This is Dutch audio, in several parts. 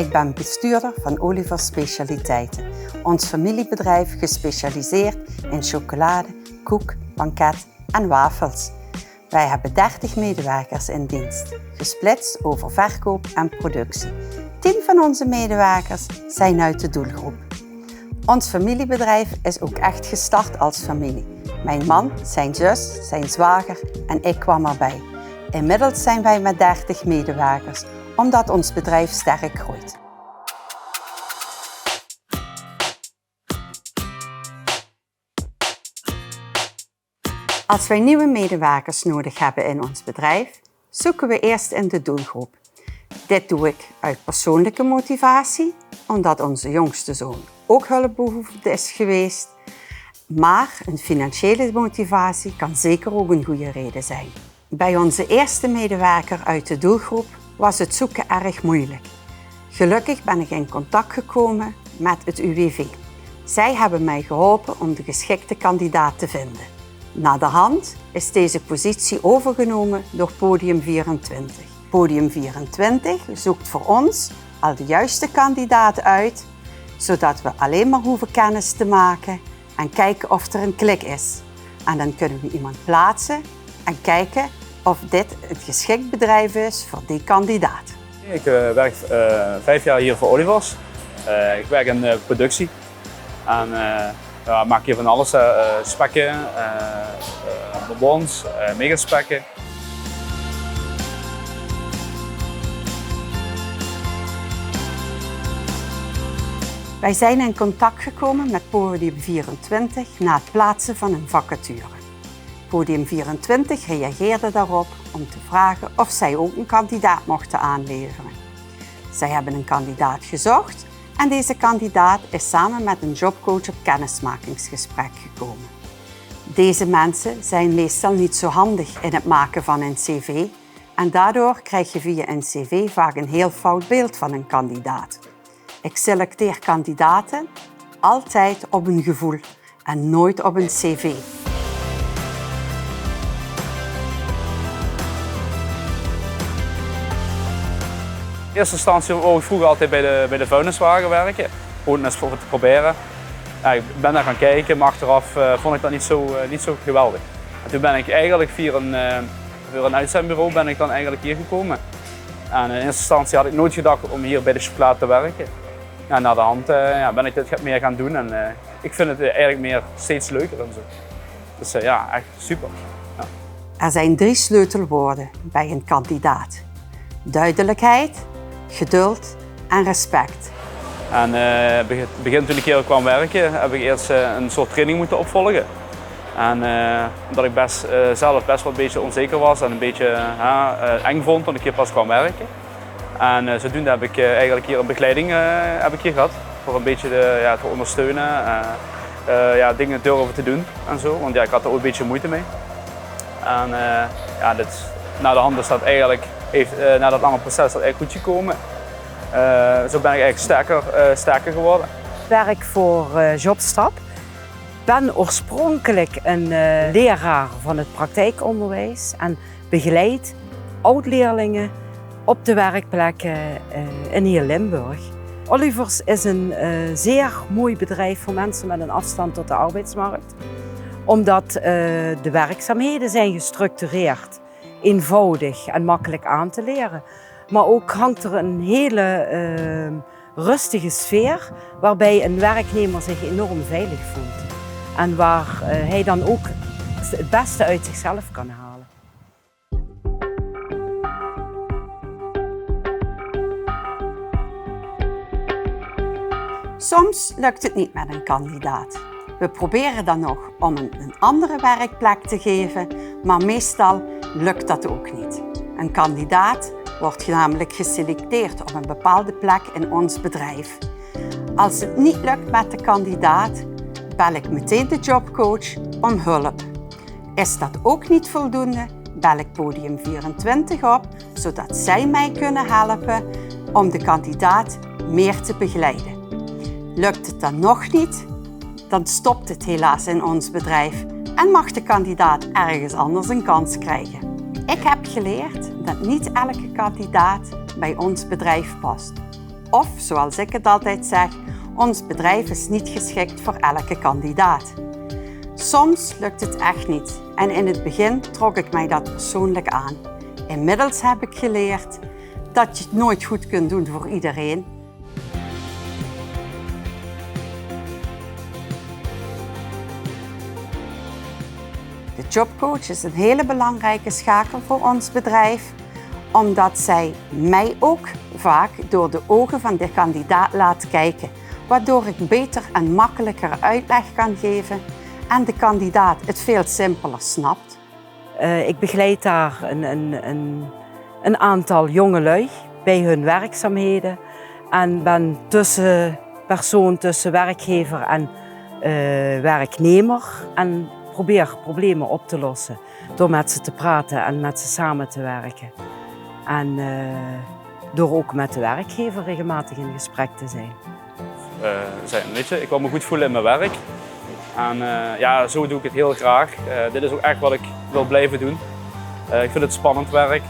Ik ben bestuurder van Olivers Specialiteiten, ons familiebedrijf gespecialiseerd in chocolade, koek, banket en wafels. Wij hebben 30 medewerkers in dienst, gesplitst over verkoop en productie. 10 van onze medewerkers zijn uit de doelgroep. Ons familiebedrijf is ook echt gestart als familie. Mijn man, zijn zus, zijn zwager en ik kwam erbij. Inmiddels zijn wij met 30 medewerkers, omdat ons bedrijf sterk groeit. Als wij nieuwe medewerkers nodig hebben in ons bedrijf, zoeken we eerst in de doelgroep. Dit doe ik uit persoonlijke motivatie, omdat onze jongste zoon ook hulpbehoevend is geweest. Maar een financiële motivatie kan zeker ook een goede reden zijn. Bij onze eerste medewerker uit de doelgroep was het zoeken erg moeilijk. Gelukkig ben ik in contact gekomen met het UWV. Zij hebben mij geholpen om de geschikte kandidaat te vinden. Naderhand is deze positie overgenomen door Podium 24. Podium 24 zoekt voor ons al de juiste kandidaat uit, zodat we alleen maar hoeven kennis te maken en kijken of er een klik is. En dan kunnen we iemand plaatsen en kijken of dit het geschikt bedrijf is voor die kandidaat. Ik werk 5 jaar hier voor Olivers. Ik werk in productie en maak hier van alles, spekken, bonbons, megaspekken. Wij zijn in contact gekomen met Podium 24 na het plaatsen van een vacature. Podium 24 reageerde daarop om te vragen of zij ook een kandidaat mochten aanleveren. Zij hebben een kandidaat gezocht en deze kandidaat is samen met een jobcoach op kennismakingsgesprek gekomen. Deze mensen zijn meestal niet zo handig in het maken van een cv en daardoor krijg je via een cv vaak een heel fout beeld van een kandidaat. Ik selecteer kandidaten altijd op een gevoel en nooit op een cv. In eerste instantie wou ik vroeger altijd bij de vuilniswagen werken, gewoon eens voor te proberen. Ja, ik ben daar gaan kijken, maar achteraf vond ik dat niet zo geweldig. En toen ben ik eigenlijk via een uitzendbureau ben ik dan eigenlijk hier gekomen. En in eerste instantie had ik nooit gedacht om hier bij de chocolade te werken. Ja, na de hand ben ik dit meer gaan doen en ik vind het eigenlijk meer steeds leuker en zo. Dus ja, echt super. Ja. Er zijn 3 sleutelwoorden bij een kandidaat. Duidelijkheid, geduld en respect. En begin toen ik hier kwam werken heb ik eerst een soort training moeten opvolgen. En omdat ik zelf best wel een beetje onzeker was en een beetje eng vond toen ik hier pas kwam werken. En zodoende heb ik eigenlijk hier een begeleiding gehad voor een beetje te ondersteunen, dingen durven te doen en zo, want ja, ik had er ook een beetje moeite mee. En na de hand is dat eigenlijk, na dat lange proces is dat eigenlijk goed gekomen. Zo ben ik eigenlijk sterker geworden. Ik werk voor Jobstap. Ik ben oorspronkelijk een leraar van het praktijkonderwijs en begeleid oud-leerlingen op de werkplekken in heel Limburg. Olivers is een zeer mooi bedrijf voor mensen met een afstand tot de arbeidsmarkt. Omdat de werkzaamheden zijn gestructureerd, eenvoudig en makkelijk aan te leren. Maar ook hangt er een hele rustige sfeer waarbij een werknemer zich enorm veilig voelt. En waar hij dan ook het beste uit zichzelf kan halen. Soms lukt het niet met een kandidaat. We proberen dan nog om een andere werkplek te geven, maar meestal lukt dat ook niet. Een kandidaat wordt namelijk geselecteerd op een bepaalde plek in ons bedrijf. Als het niet lukt met de kandidaat, bel ik meteen de jobcoach om hulp. Is dat ook niet voldoende, bel ik Podium 24 op, zodat zij mij kunnen helpen om de kandidaat meer te begeleiden. Lukt het dan nog niet, dan stopt het helaas in ons bedrijf en mag de kandidaat ergens anders een kans krijgen. Ik heb geleerd dat niet elke kandidaat bij ons bedrijf past. Of, zoals ik het altijd zeg, ons bedrijf is niet geschikt voor elke kandidaat. Soms lukt het echt niet en in het begin trok ik mij dat persoonlijk aan. Inmiddels heb ik geleerd dat je het nooit goed kunt doen voor iedereen. De jobcoach is een hele belangrijke schakel voor ons bedrijf, omdat zij mij ook vaak door de ogen van de kandidaat laat kijken, waardoor ik beter en makkelijker uitleg kan geven en de kandidaat het veel simpeler snapt. Ik begeleid daar een aantal jongelui bij hun werkzaamheden en ben tussenpersoon tussen werkgever en werknemer en probeer problemen op te lossen door met ze te praten en met ze samen te werken. En door ook met de werkgever regelmatig in gesprek te zijn. Weet je, ik wil me goed voelen in mijn werk. En ja, zo doe ik het heel graag. Dit is ook echt wat ik wil blijven doen. Ik vind het spannend werk.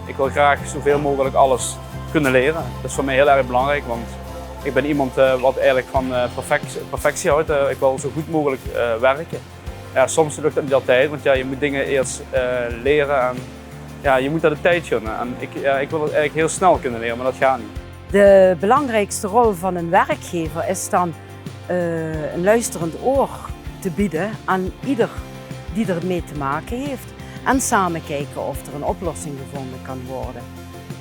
Ik wil graag zoveel mogelijk alles kunnen leren. Dat is voor mij heel erg belangrijk, want ik ben iemand wat eigenlijk van perfectie houdt. Ik wil zo goed mogelijk werken. Ja, soms lukt het niet altijd, want ja, je moet dingen eerst leren en ja, je moet dat de tijd gunnen. En ik wil het eigenlijk heel snel kunnen leren, maar dat gaat niet. De belangrijkste rol van een werkgever is dan een luisterend oor te bieden aan ieder die er mee te maken heeft. En samen kijken of er een oplossing gevonden kan worden.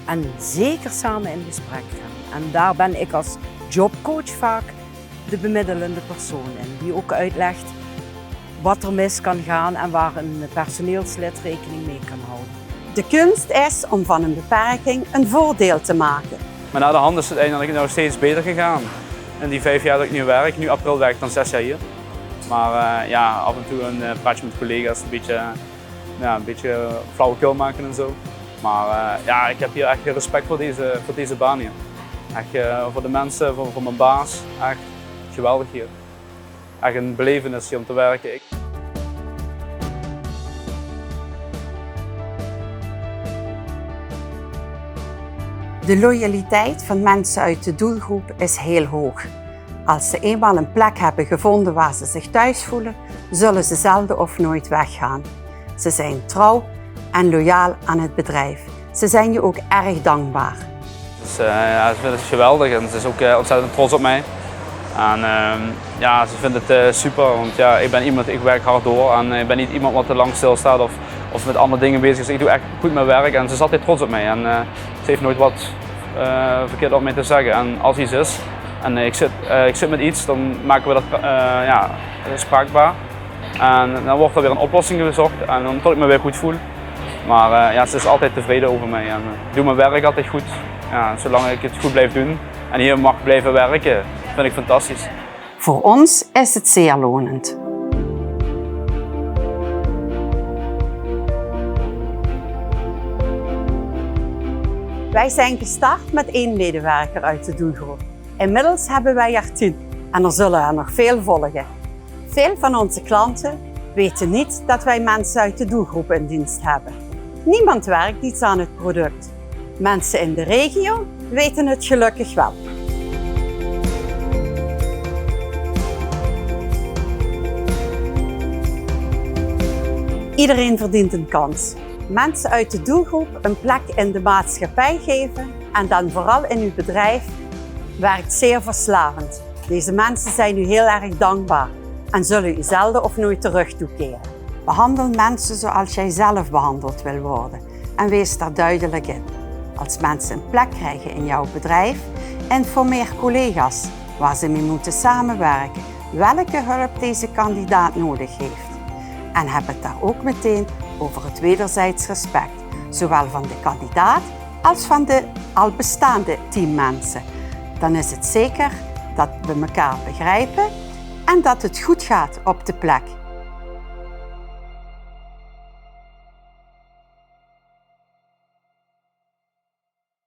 En zeker samen in gesprek gaan. En daar ben ik als jobcoach vaak de bemiddelende persoon in. Die ook uitlegt wat er mis kan gaan en waar een personeelslid rekening mee kan houden. De kunst is om van een beperking een voordeel te maken. Maar na de hand is het eigenlijk nog steeds beter gegaan. In die 5 jaar dat ik nu werk, nu april werk ik dan 6 jaar hier. Maar ja, af en toe een praatje met collega's, een beetje flauwekul maken en zo. Maar ja, ik heb hier echt respect voor deze baan hier. Echt voor de mensen, voor mijn baas. Echt geweldig hier. Echt een belevenis hier om te werken. De loyaliteit van mensen uit de doelgroep is heel hoog. Als ze eenmaal een plek hebben gevonden waar ze zich thuis voelen, zullen ze zelden of nooit weggaan. Ze zijn trouw en loyaal aan het bedrijf. Ze zijn je ook erg dankbaar. Dus, ja, ze vinden het geweldig en ze is ook ontzettend trots op mij. En ja, ze vindt het super, want ja, ik ben iemand, ik werk hard door en ik ben niet iemand wat te lang stilstaat of met andere dingen bezig is. Ik doe echt goed mijn werk en ze is altijd trots op mij en ze heeft nooit wat verkeerd op mij te zeggen. En als iets is en ik zit met iets, dan maken we dat ja, spraakbaar. En dan wordt er weer een oplossing gezocht en dan tot ik me weer goed voel. Maar ja, ze is altijd tevreden over mij en ik doe mijn werk altijd goed. Ja, zolang ik het goed blijf doen en hier mag blijven werken, vind ik fantastisch. Voor ons is het zeer lonend. Wij zijn gestart met 1 medewerker uit de doelgroep. Inmiddels hebben wij er 10 en er zullen er nog veel volgen. Veel van onze klanten weten niet dat wij mensen uit de doelgroep in dienst hebben. Niemand werkt iets aan het product. Mensen in de regio weten het gelukkig wel. Iedereen verdient een kans. Mensen uit de doelgroep een plek in de maatschappij geven en dan vooral in uw bedrijf werkt zeer verslavend. Deze mensen zijn u heel erg dankbaar en zullen u zelden of nooit terug toekeren. Behandel mensen zoals jij zelf behandeld wil worden en wees daar duidelijk in. Als mensen een plek krijgen in jouw bedrijf, informeer collega's waar ze mee moeten samenwerken, welke hulp deze kandidaat nodig heeft. En heb het daar ook meteen over het wederzijds respect, zowel van de kandidaat als van de al bestaande teammensen. Dan is het zeker dat we elkaar begrijpen en dat het goed gaat op de plek.